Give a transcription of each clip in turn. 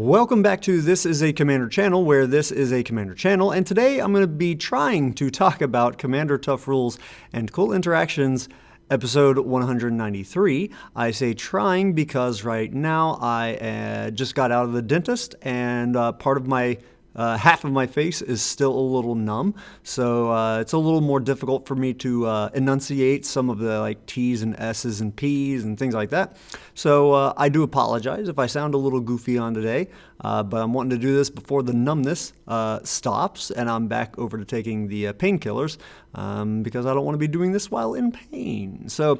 Welcome back to This is a Commander channel, where this is a Commander channel, and today I'm going to be trying to talk about Commander Tough Rules and Cool Interactions, episode 193. I say trying because right now I just got out of the dentist, and part of my half of my face is still a little numb, so it's a little more difficult for me to enunciate some of the like T's and S's and P's and things like that. So I do apologize if I sound a little goofy on today, but I'm wanting to do this before the numbness stops and I'm back over to taking the painkillers because I don't want to be doing this while in pain. So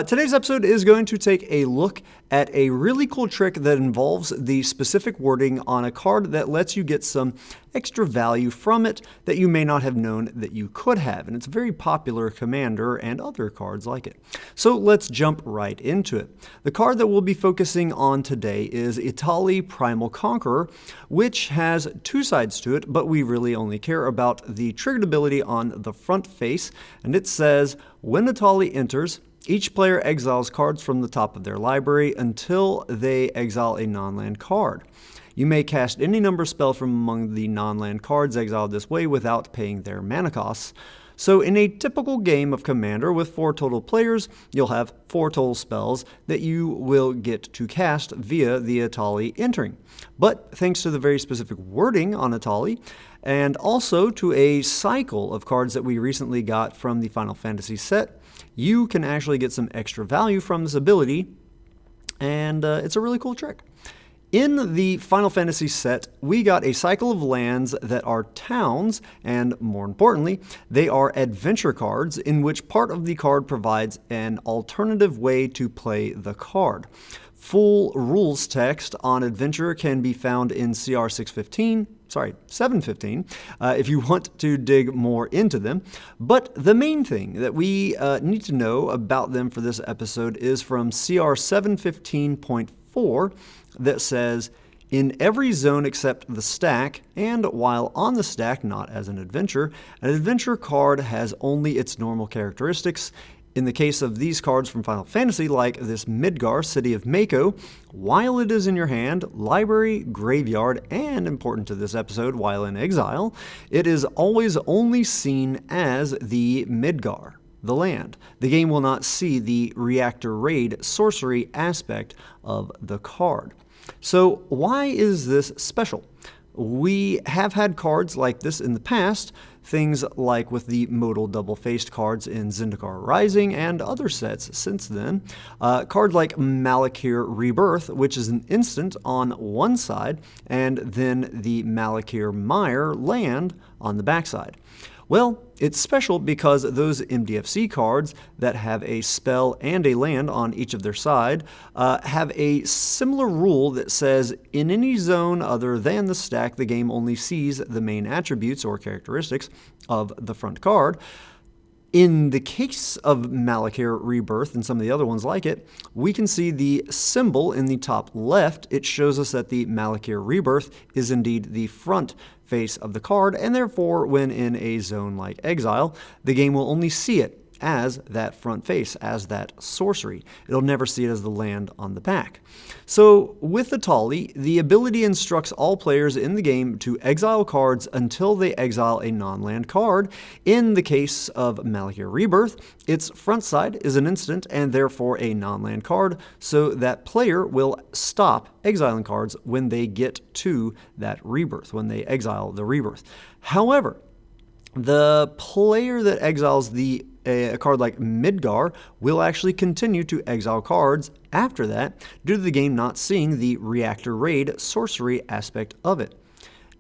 today's episode is going to take a look at a really cool trick that involves the specific wording on a card that lets you get some extra value from it that you may not have known that you could have. And it's a very popular commander and other cards like it. So let's jump right into it. The card that we'll be focusing on today is Etali Primal Conqueror, which has two sides to it, but we really only care about the triggered ability on the front face. And it says, when Etali enters, each player exiles cards from the top of their library until they exile a non-land card. You may cast any number of spells from among the non-land cards exiled this way without paying their mana costs. So in a typical game of Commander with 4 total players, you'll have 4 total spells that you will get to cast via the Etali entering. But thanks to the very specific wording on Etali, and also to a cycle of cards that we recently got from the Final Fantasy set, you can actually get some extra value from this ability, and it's a really cool trick. In the Final Fantasy set, we got a cycle of lands that are towns, and more importantly, they are adventure cards in which part of the card provides an alternative way to play the card. Full rules text on adventure can be found in CR 715, if you want to dig more into them. But the main thing that we need to know about them for this episode is from CR 715.4, that says, in every zone except the stack, and while on the stack, not as an adventure card has only its normal characteristics. In the case of these cards from Final Fantasy, like this Midgar, City of Mako, while it is in your hand, library, graveyard, and important to this episode, while in exile, it is always only seen as the Midgar, the land. The game will not see the reactor raid sorcery aspect of the card. So why is this special? We have had cards like this in the past, things like with the modal double-faced cards in Zendikar Rising and other sets since then. Card like Malakir Rebirth, which is an instant on one side, and then the Malakir Mire land on the backside. Well, it's special because those MDFC cards that have a spell and a land on each of their side have a similar rule that says in any zone other than the stack, the game only sees the main attributes or characteristics of the front card. In the case of Malakir Rebirth and some of the other ones like it, we can see the symbol in the top left. It shows us that the Malakir Rebirth is indeed the front face of the card, and therefore when in a zone like Exile, the game will only see it as that front face, as that sorcery. It'll never see it as the land on the back. So with Etali, the ability instructs all players in the game to exile cards until they exile a non-land card. In the case of Malakir Rebirth, its front side is an instant and therefore a non-land card, so that player will stop exiling cards when they get to that Rebirth, when they exile the Rebirth. However, the player that exiles a card like Midgar will actually continue to exile cards after that due to the game not seeing the reactor raid sorcery aspect of it.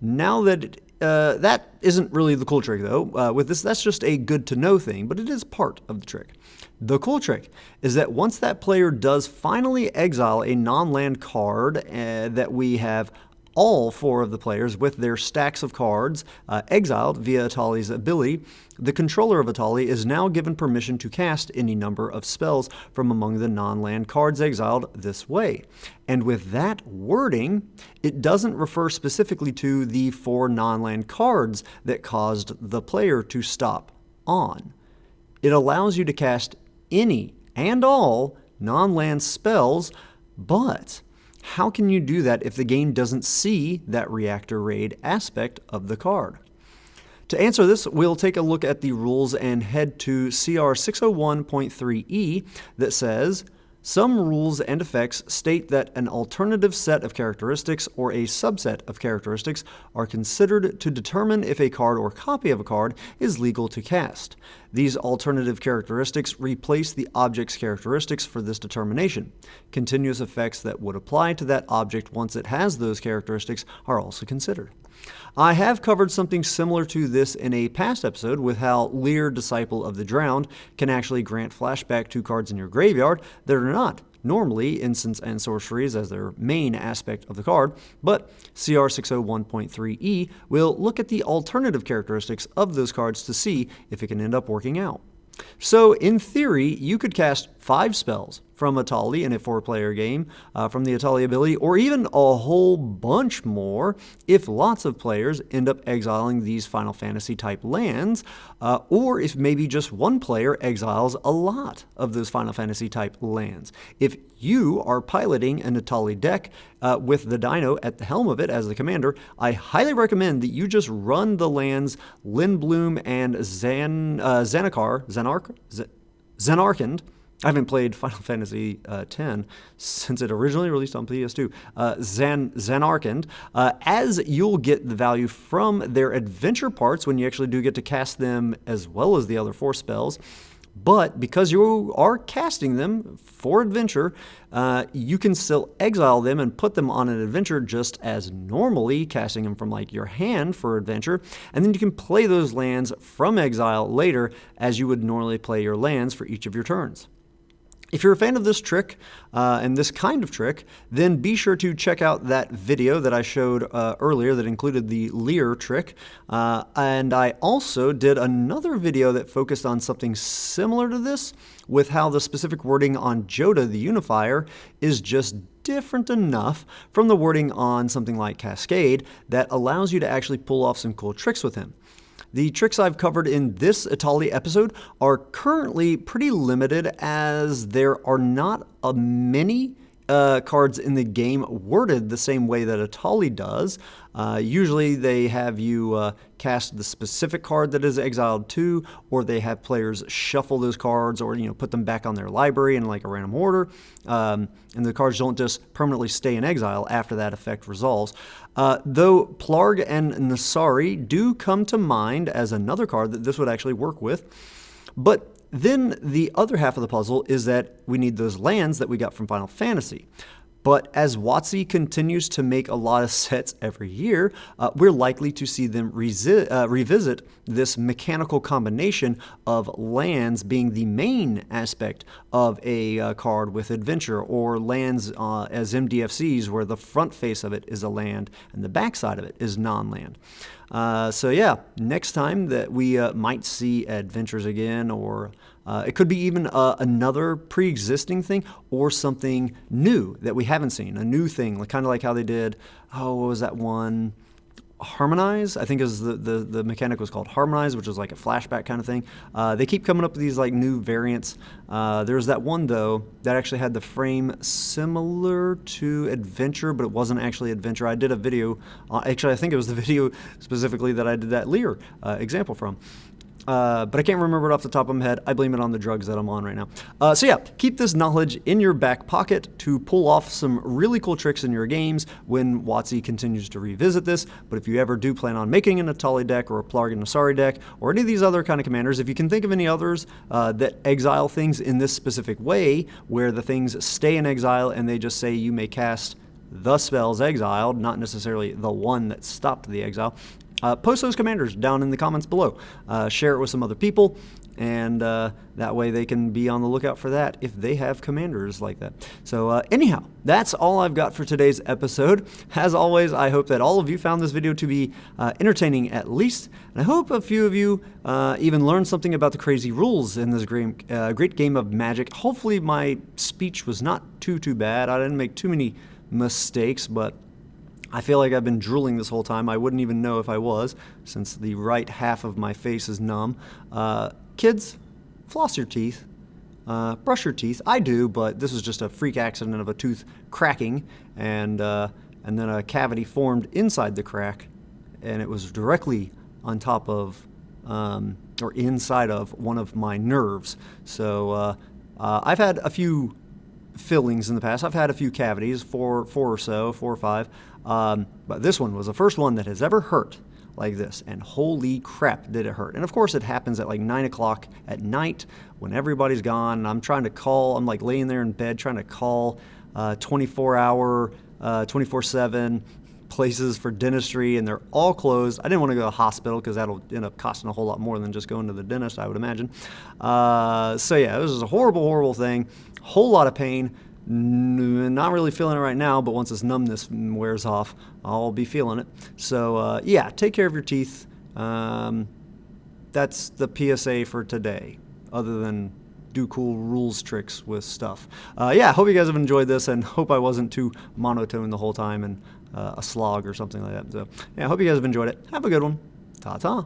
Now that that isn't really the cool trick though. With this, that's just a good to know thing, but it is part of the trick. The cool trick is that once that player does finally exile a non-land card that we have all 4 of the players with their stacks of cards exiled via Etali's ability, the controller of Etali is now given permission to cast any number of spells from among the non-land cards exiled this way. And with that wording, it doesn't refer specifically to the 4 non-land cards that caused the player to stop on. It allows you to cast any and all non-land spells, but How can you do that if the game doesn't see that reactor raid aspect of the card? To answer this, we'll take a look at the rules and head to CR 601.3e that says, some rules and effects state that an alternative set of characteristics or a subset of characteristics are considered to determine if a card or copy of a card is legal to cast. These alternative characteristics replace the object's characteristics for this determination. Continuous effects that would apply to that object once it has those characteristics are also considered. I have covered something similar to this in a past episode with how Lear, Disciple of the Drowned, can actually grant flashback to cards in your graveyard that are not normally instants and sorceries as their main aspect of the card, but CR 601.3e will look at the alternative characteristics of those cards to see if it can end up working out. So, in theory, you could cast 5 spells from Etali in a 4-player game from the Etali ability, or even a whole bunch more if lots of players end up exiling these Final Fantasy type lands, or if maybe just one player exiles a lot of those Final Fantasy type lands. If you are piloting an Etali deck with the Dino at the helm of it as the commander, I highly recommend that you just run the lands Lindblum and Zanarkand. I haven't played Final Fantasy X since it originally released on PS2. Zanarkand, as you'll get the value from their adventure parts when you actually do get to cast them as well as the other 4 spells. But because you are casting them for adventure, you can still exile them and put them on an adventure just as normally, casting them from like your hand for adventure, and then you can play those lands from exile later as you would normally play your lands for each of your turns. If you're a fan of this trick and this kind of trick, then be sure to check out that video that I showed earlier that included the Lear trick. And I also did another video that focused on something similar to this, with how the specific wording on Jodah, the Unifier, is just different enough from the wording on something like Cascade that allows you to actually pull off some cool tricks with him. The tricks I've covered in this Etali episode are currently pretty limited, as there are not many cards in the game worded the same way that Etali does. Usually they have you cast the specific card that is exiled to, or they have players shuffle those cards, or put them back on their library in like a random order, and the cards don't just permanently stay in exile after that effect resolves. Though Plargg and Nassari do come to mind as another card that this would actually work with. But then the other half of the puzzle is that we need those lands that we got from Final Fantasy. But as WotC continues to make a lot of sets every year, we're likely to see them revisit this mechanical combination of lands being the main aspect of a card with adventure, or lands as MDFCs where the front face of it is a land and the back side of it is non-land. So yeah, next time that we might see adventures again, or it could be even another pre-existing thing, or something new that we haven't seen, a new thing, kind of like how they did, what was that one? Harmonize, I think is the mechanic was called Harmonize, which was like a flashback kind of thing. They keep coming up with these like new variants. There's that one though that actually had the frame similar to Adventure, but it wasn't actually Adventure. I did a video, actually I think it was the video specifically that I did that Lear example from. But I can't remember it off the top of my head. I blame it on the drugs that I'm on right now. So yeah, keep this knowledge in your back pocket to pull off some really cool tricks in your games when WotC continues to revisit this. But if you ever do plan on making an Etali deck or a Plargg and Nassari deck, or any of these other kind of commanders, if you can think of any others that exile things in this specific way, where the things stay in exile and they just say you may cast the spells exiled, not necessarily the one that stopped the exile, post those commanders down in the comments below. Share it with some other people, and that way they can be on the lookout for that if they have commanders like that. So anyhow, that's all I've got for today's episode. As always, I hope that all of you found this video to be entertaining at least, and I hope a few of you even learned something about the crazy rules in this great game of Magic. Hopefully my speech was not too bad. I didn't make too many mistakes, but I feel like I've been drooling this whole time. I wouldn't even know if I was, since the right half of my face is numb. Kids, floss your teeth. brush your teeth. I do, but this was just a freak accident of a tooth cracking, and then a cavity formed inside the crack, and it was directly on top of or inside of one of my nerves. So I've had a few fillings in the past. I've had a few cavities, four or five. But this one was the first one that has ever hurt like this. And holy crap, did it hurt. And of course it happens at like 9 o'clock at night when everybody's gone. And I'm trying to call, I'm like laying there in bed trying to call 24-hour, 24/7 places for dentistry, and they're all closed. I didn't want to go to the hospital because that'll end up costing a whole lot more than just going to the dentist, I would imagine. So yeah, it was a horrible, horrible thing. Whole lot of pain. Not really feeling it right now, but once this numbness wears off, I'll be feeling it. So yeah, take care of your teeth. That's the PSA for today, other than do cool rules tricks with stuff. Yeah, hope you guys have enjoyed this, and hope I wasn't too monotone the whole time and a slog or something like that. So yeah, I hope you guys have enjoyed it. Have a good one. Ta-ta.